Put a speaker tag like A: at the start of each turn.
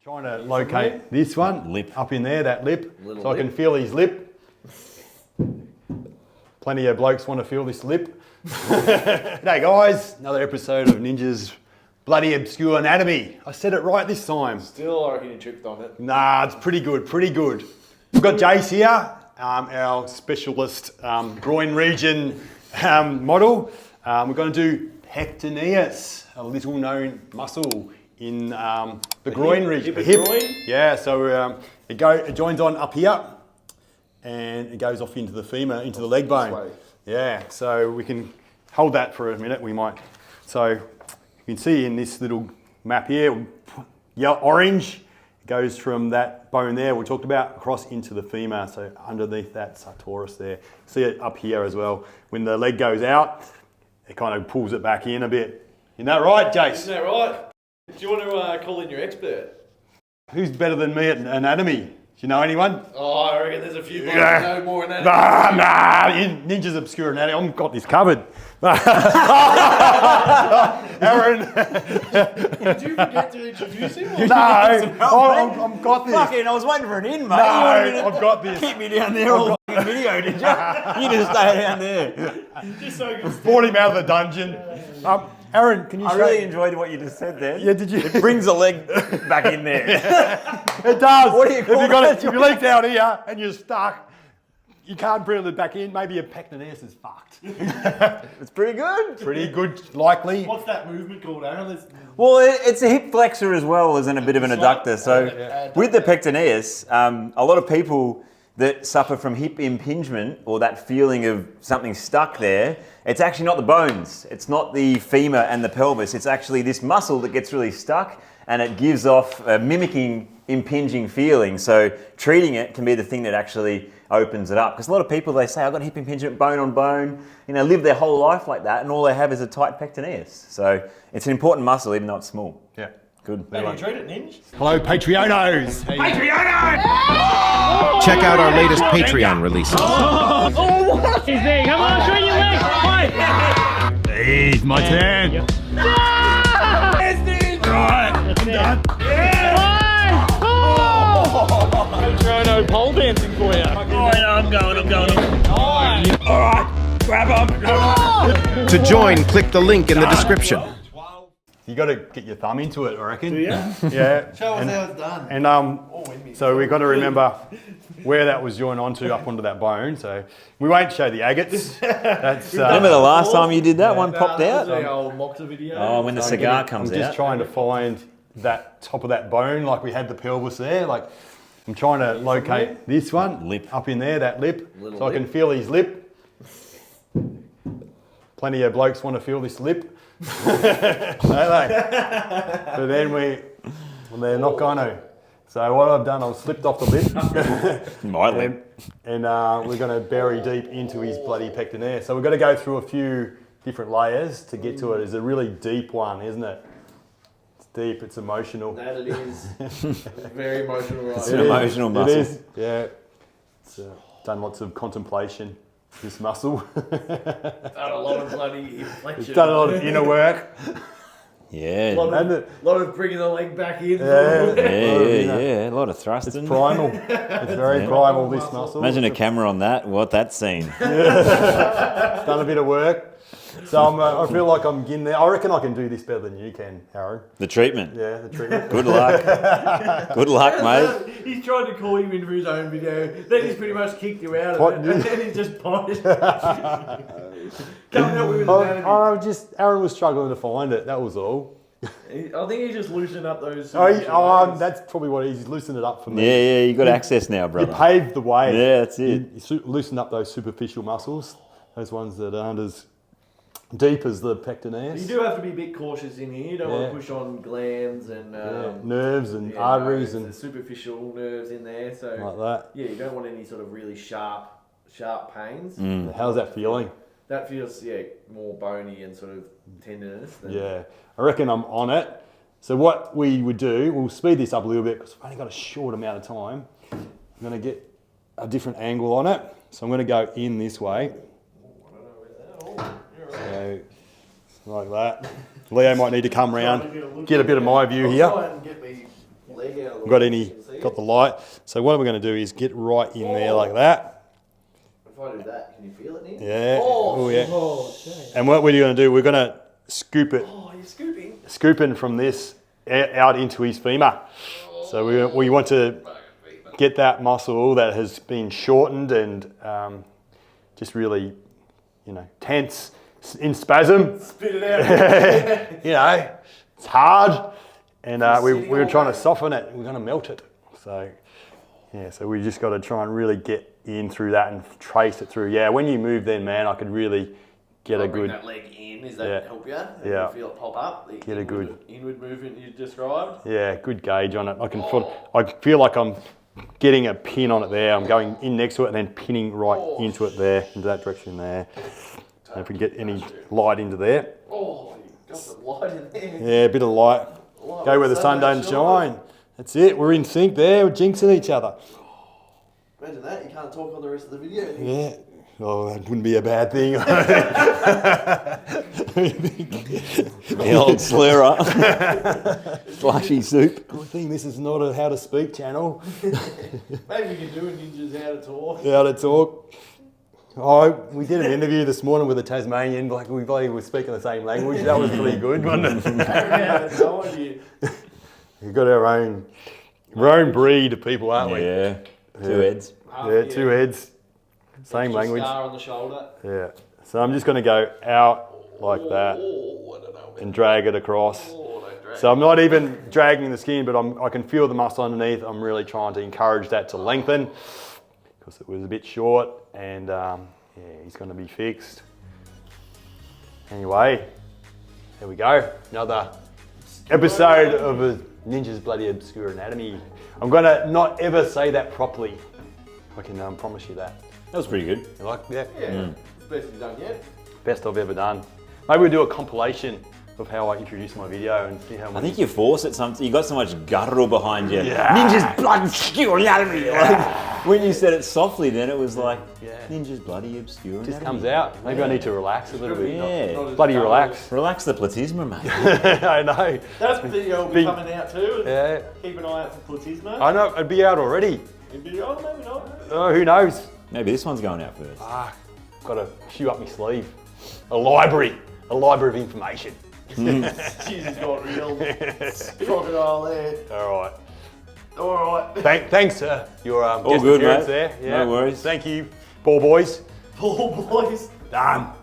A: Trying to locate this one,
B: lip
A: up in there, that lip,
C: Little
A: so I can feel his lip. Plenty of blokes want to feel this lip. G'day guys, another episode of Ninja's Bloody Obscure Anatomy. I said it right this time.
C: Still, I reckon you tripped on it.
A: Nah, it's pretty good, pretty good. We've got Jace here, our specialist groin region model. We're going to do PECTINEUS, a little known muscle in the groin region.
C: The hip groin?
A: Yeah, so it joins on up here and it goes off into the femur, into the leg bone. Yeah, so we can hold that for a minute, we might. So you can see in this little map here, yellow, orange, it goes from that bone there we talked about across into the femur, so underneath that sartorius there. See it up here as well. When the leg goes out, it kind of pulls it back in a bit. Isn't that right, Jace?
C: Isn't that right? Do you want to call in your expert?
A: Who's better than me at anatomy? Do you know anyone?
C: Oh, I reckon there's a few people that know more anatomy.
A: Ninja's Obscure Anatomy. I've got this covered. Aaron.
C: Did you forget to introduce him?
A: No, I've got this.
B: Fucking, I was waiting for an in, mate.
A: No, I've got this.
B: Keep me down there all the video, did you? You just stay down there.
C: Just so you can
A: Brought him out of the dungeon. Aaron, can you
B: I
A: show
B: really enjoyed what you just said there.
A: Yeah, did you?
B: It brings a leg back in there.
A: It does.
B: What do you call that?
A: If your leg's out here and you're stuck, you can't bring it back in. Maybe your pectineus is fucked.
B: It's pretty good.
A: Pretty good, likely.
C: What's that movement called, Aaron?
B: Well, it's a hip flexor as well as in a bit of an adductor. So with the pectineus, a lot of people that suffer from hip impingement or that feeling of something stuck there, it's actually not the bones. It's not the femur and the pelvis. It's actually this muscle that gets really stuck and it gives off a mimicking impinging feeling. So treating it can be the thing that actually opens it up. Because a lot of people, they say, I've got hip impingement, bone on bone, live their whole life like that and all they have is a tight pectineus. So it's an important muscle even though it's small.
A: Yeah.
C: How
B: Good.
C: do you treat it, Ninja?
A: Hello, Patreonos.
D: Check out our latest Patreon releases.
E: Oh, what? He's there. Come on, show your legs. Fight.
A: He's my turn.
E: Yep.
A: Right.
E: Done.
C: No pole dancing for you.
E: I'm going.
A: Alright, grab him.
D: To join, click the link in the description.
A: You got to get your thumb into it, I reckon.
C: Do you?
A: Yeah.
C: Show us how it's done.
A: And so we've got to remember where that was joined onto up onto that bone. So we won't show the agates. That's
B: Remember the last time you did that? One popped
C: That was
B: out?
C: the old Moxa video.
B: Oh, when the cigar comes
A: I'm just
B: out.
A: trying to find that top of that bone, like we had the pelvis there. Like I'm trying to locate this one,
B: Lip.
A: up in there, that lip,
C: Little
A: so I can
C: lip.
A: feel his lip. Plenty of blokes want to feel this lip. Don't they? But then they're not going to. So what I've done, I've slipped off the lip.
B: My leg.
A: And we're going to bury deep into his bloody pectineus. So we've got to go through a few different layers to get to it. It's a really deep one, isn't it? It's deep, it's emotional.
C: That it is. Very emotional, right?
B: It's an emotional muscle.
A: It is, yeah. It's done lots of contemplation, this muscle.
C: Done a lot of bloody inflection.
A: It's done a lot of inner work.
B: Yeah.
C: A lot of bringing the leg back in.
B: Yeah. A lot of
A: It's
B: thrusting.
A: primal. It's very primal, this muscle.
B: Imagine a camera on that. What that scene.
A: Done a bit of work. So I feel like I'm getting there. I reckon I can do this better than you can, Aaron.
B: The treatment.
A: Yeah, the treatment.
B: Good luck. Good luck, mate.
C: He's trying to call you in for his own video. Then he's pretty much kicked you out of
A: What?
C: it. And then he's just polished. Come help me with the anatomy.
A: Aaron was struggling to find it. That was all.
C: I think he just loosened up those.
A: That's probably what he's loosened it up for me.
B: Yeah, you got access now,
A: He
B: brother.
A: paved the way.
B: Yeah, that's it.
A: You loosened up those superficial muscles, those ones that aren't as deep as the pectineus.
C: You do have to be a bit cautious in here. You don't want
A: Yeah.
C: to push on glands and
A: nerves and arteries and
C: the superficial nerves in there. So
A: like that.
C: yeah, you don't want any sort of really sharp pains.
A: How's that feeling?
C: That feels more bony and sort of tendinous.
A: Yeah, I reckon I'm on it. So what we would do, we'll speed this up a little bit because I've only got a short amount of time. I'm going to get a different angle on it. So I'm going to go in this way. So, like that. Leo might need to come round, get a bit of my view here.
C: Try and get me leg out of the
A: got
C: way,
A: any,
C: you can see
A: got
C: it.
A: the light. So what we're going to do is get right in there like that.
C: If I do that, can you feel it, Nick?
A: Yeah.
C: Oh,
A: yeah.
C: oh, shame.
A: And what we're going to do, we're going to scoop it,
C: Oh, you're scooping.
A: scooping from this out into his femur. So we want to get that muscle that has been shortened and just really, you know, tense, in spasm.
C: Spit it out.
A: You know, it's hard, and we're trying to soften it. We're going to melt it. So, yeah, so we just got to try and really get in through that and trace it through. Yeah, when you move then, man, I could really get a
C: Bring
A: good...
C: that leg in, does that help you?
A: Yeah.
C: You feel it pop up? The
A: Get a good...
C: inward movement you described?
A: Yeah, good gauge on it. I feel like I'm getting a pin on it there. I'm going in next to it and then pinning right into it there, into that direction there. And if we get any light into there.
C: Oh, you got some light in there.
A: Yeah, a bit of light. Go where the sun don't shine. That's it. We're in sync there. We're jinxing each other.
C: Imagine that. You can't talk on the rest of the video.
A: Yeah. Oh, that wouldn't be a bad thing.
B: The old slurrer. Slushy soup.
A: Good thing this is not a how to speak channel.
C: Maybe we can do a ninja's how to talk.
A: How to talk. Oh, we did an interview this morning with a Tasmanian, like we bloody were speaking the same language. That was pretty good, wasn't it?
C: Yeah, that's no idea.
A: We've got our own breed of people, aren't we?
B: Yeah. Two heads.
A: Yeah, two heads, same language.
C: Scar on the shoulder.
A: Yeah. So I'm just going to go out like that
C: Oh, I don't know.
A: and drag it across.
C: Oh, don't drag.
A: So I'm not even dragging the skin, but I can feel the muscle underneath. I'm really trying to encourage that to lengthen because it was a bit short, and yeah, he's going to be fixed. Anyway, there we go. Another episode of a Ninja's Bloody Obscure Anatomy. I'm going to not ever say that properly. I can promise you that.
B: That was pretty good.
A: You like that?
C: Yeah, best you've done yet.
A: Best I've ever done. Maybe we'll do a compilation of how I introduce my video and see how
B: I think you force it something. You got so much guttural behind you.
A: Yeah.
B: Ninja's bloody obscure anatomy. Like, when you said it softly, then it was like Ninja's bloody obscure
A: just
B: anatomy.
A: comes out. Maybe I need to relax a little bit.
B: Yeah.
C: Not as
A: Bloody
C: dumb
A: relax.
B: Relax the platysma, mate.
A: I know.
C: That video will be coming out too.
A: Yeah.
C: Keep an eye out for platysma.
A: I know. It'd be out already.
C: Maybe not, maybe not.
A: Oh, who knows?
B: Maybe this one's going out first.
A: Got a shoe up my sleeve. A library of information.
C: Jesus, got real. Crocodile there.
A: All right.
C: All right.
A: Thanks, sir. Your guest
B: good,
A: appearance
B: mate.
A: there. Yeah.
B: No worries.
A: Thank you, ball boys.
C: Ball boys.
A: Done.